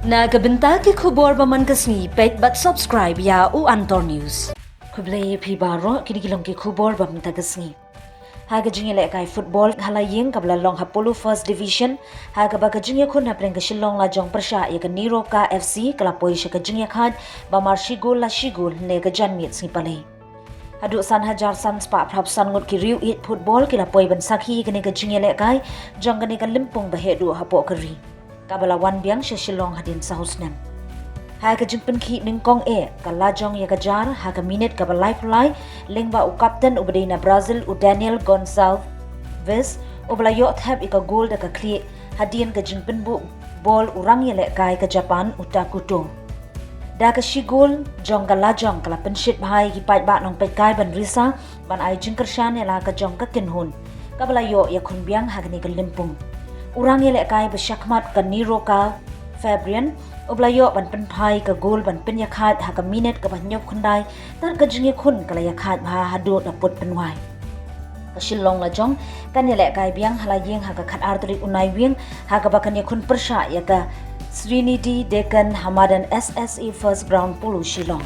Nagabenta ke KHUBOR baman kasni pet bat subscribe ya u Antor News. Kublay pibaro kinikilong ke KHUBOR bamta kasni. Haga jingile kai football halayeng kabla long hapolo first division haga baga jingya kun hapreng ke SHILLONG LAJONG persha ya ke NEROCA FC kalapoi sya ke jingya khad bamar shigol la shigol ne ke janmit sni palai. Adu san hajar san spa prap san ngut ki riu it football kilapoi ban sakhi ke ne ke jingya kai jong ke ne ke limpung bahedu hapo keri. Kabala wan biang sya SHILLONG hadin sahusnem. Haga jingpen ki ningkong ka LAJONG ya kajar haga minute ka balai pulai lengba u kapten u bedina Brazil u Daniel Gonçalves u belayo thab ika gol da ka kli hadin ka jingpen bu bol urang ya lekai ka Japan u Takuto. Da ka shigol jong ka LAJONG kala penshit bahai ki pai ba nong pekai ban risa ban ai jingkershan ya la ka jong ka kinhun. Ka belayo ya kun biang haga ni ka limpung. Urang ya lekai besyakmat ka NEROCA Fabrian ublayo ban penpai ka gol ban penyakat ha ka minute ka ban nyop khundai tar ka jingye khun kala yakat bha hadu daput penwai ka SHILLONG LAJONG kan ya lekai biang halayeng ha ka khat artrik unai wing ha ka bakan ya khun persha ya ka Srinidhi Dekan Hamadan SSE First Ground Pulu SHILLONG.